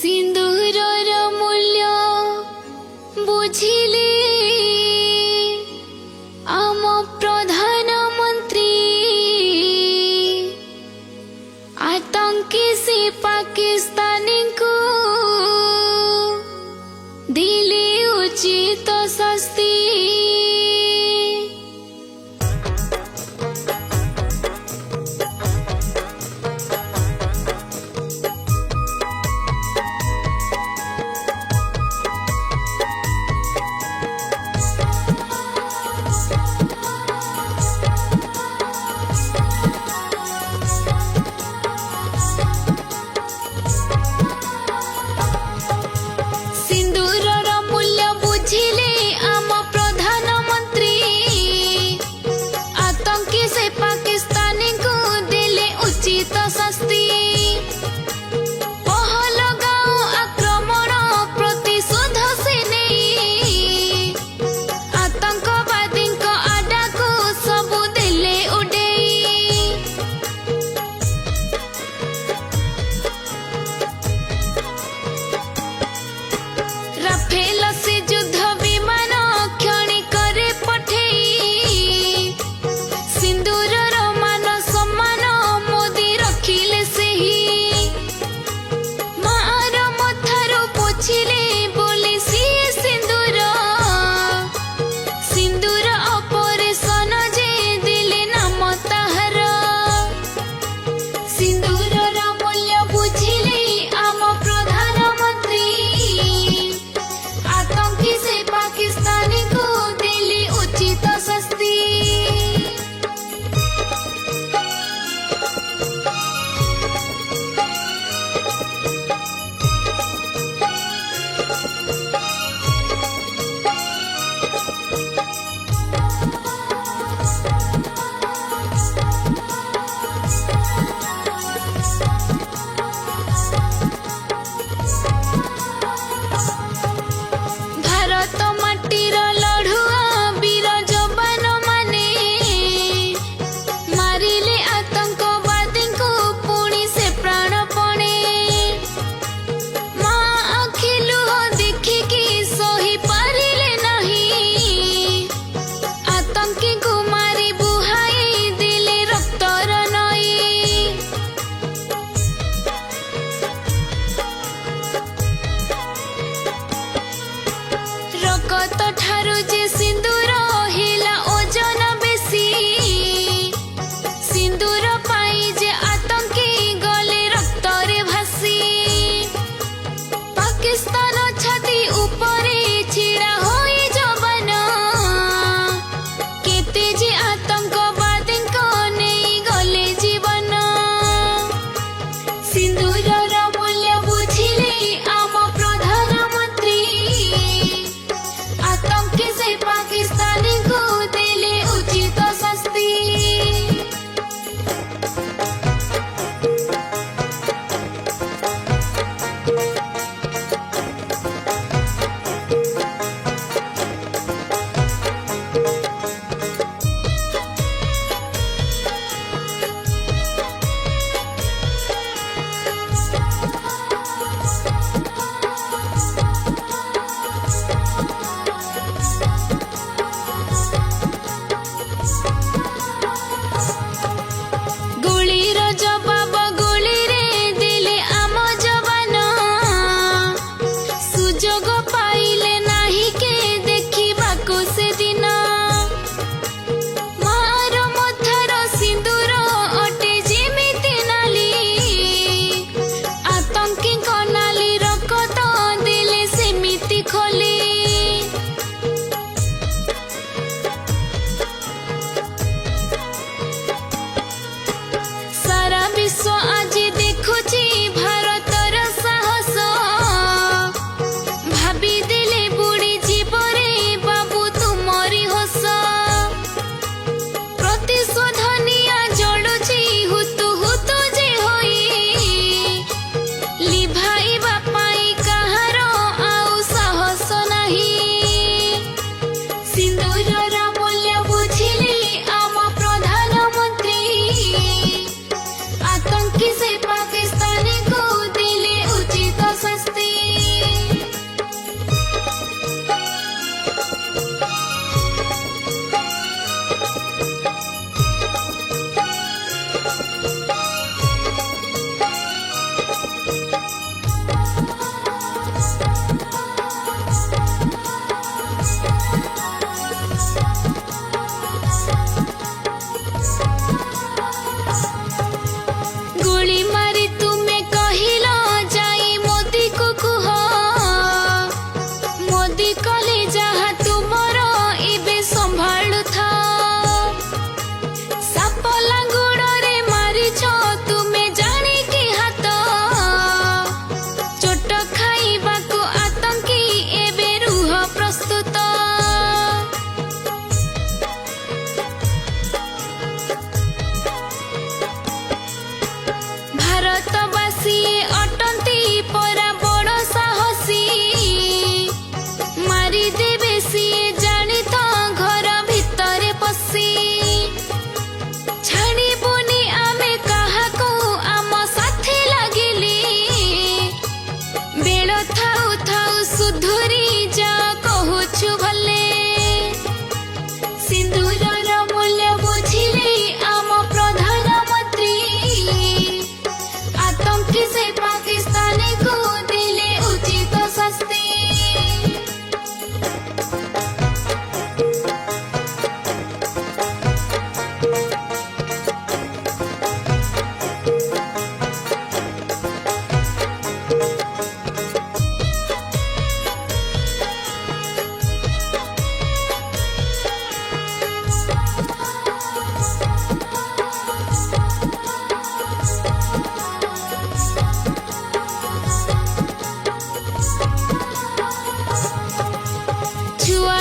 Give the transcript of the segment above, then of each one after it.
सिंदूरर मूल्य बुझिले आम प्रधानमंत्री आतंकी से पाकिस्तानी को दिले उचित शास्ति।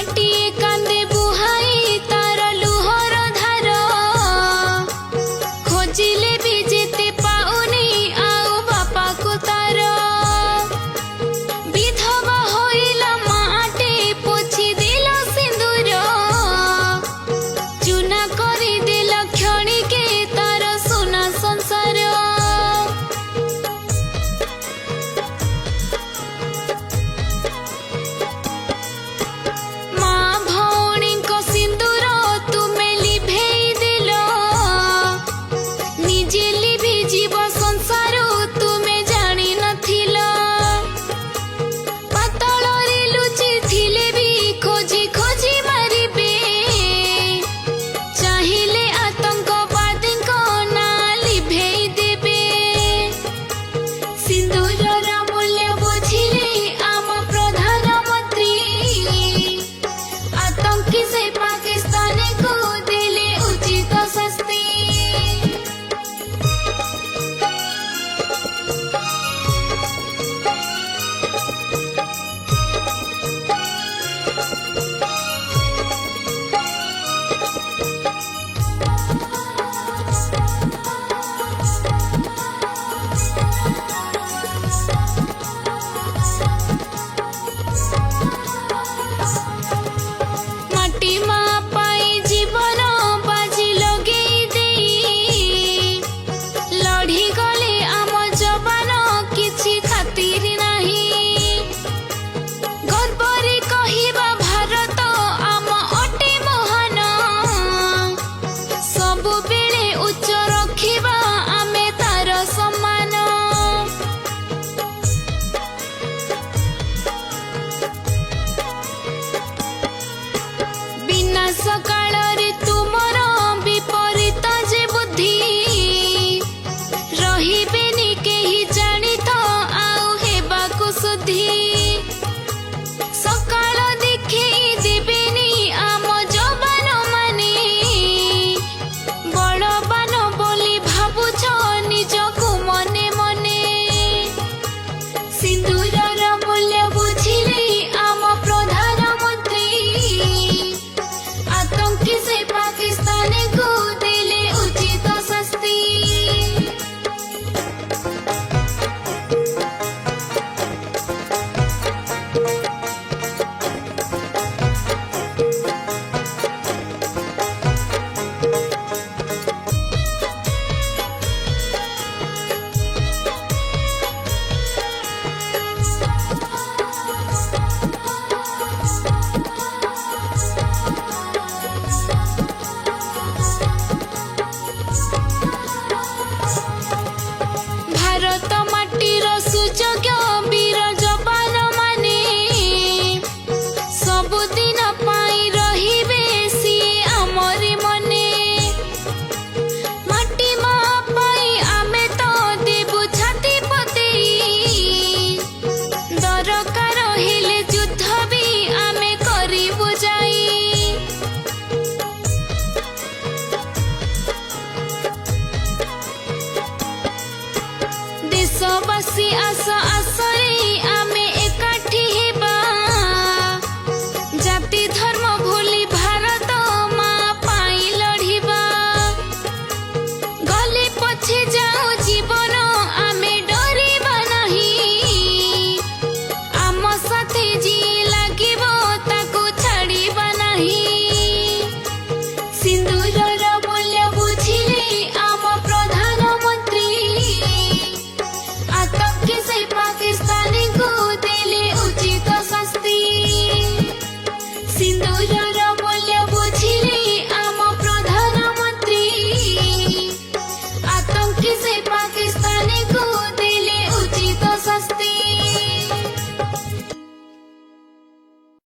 ମାଟିଏ କାନ୍ଦେ ବୁହାଇ ତାର ଲୁହର ଧାର ଖୋଜିଲେ ବି ଯେତେ ପାଉନି ଆଉ ବାପାକୁ ତାର ବିଧବା ହୋଇଲା ମାଟେ ପୋଛି ଦେଲ ସିନ୍ଦୁର ଚୁନା କରିଦେଲ କ୍ଷଣିକେ ତାର ସୁନା ସଂସାର ମା ଭଉଣୀଙ୍କ ସିନ୍ଦୁର ତୁମେ ଲିଭେଇ ଦେଲ ନିଜେ ଲିଭି ଯିବ ସଂସାର ତୁମେ ଜାଣି ନଥିଲ ପାତାଳରେ ଲୁଚି ଥିଲେ ବି ଖୋଜି ଖୋଜି ମାରିବେ ଚାହିଁଲେ ଆତଙ୍କବାଦୀଙ୍କ ନାଁ ଲିଭେଇ ଦେବେ ସିନ୍ଦୁରର ମୂଲ୍ୟ ବୁଝିଲେ ଆମ ପ୍ରଧାନମନ୍ତ୍ରୀ ଆତଙ୍କୀ ସେ ପାକିସ୍ତାନୀକୁ ଦେଲେ ଉଚିତ ଶାସ୍ତି ମାଟି ମା ପାଇଁ ଜୀବନ ବାଜି ଲଗେଇ ଦେଇ ଲଢ଼ିଗଲେ ଆମ ଯବାନ କିଛି ଖାତିର ନାହିଁ ଗର୍ବରେ କହିବା ଭାରତ ଆମ ଅଟେ ମହାନ ସବୁବେଳେ ଉଚ୍ଚ ରଖିବା ଆମେ ତାର ସମ୍ମାନ ବିନାଶ କାଳରେ ତୁମର ବିପରୀତ ଯେ ବୁଦ୍ଧି ରହିବେନି କେହି ଜାଣିତ ଆଉ ହେବାକୁ ସୁଧି ସକାଳ ଦେଖେଇ ଦେବେନି ଆମ ଯବାନ ମାନେ ବଳବାନ ବୋଲି ଭାବୁଛ ନିଜକୁ ମନେ ମନେ ସିନ୍ଦୁର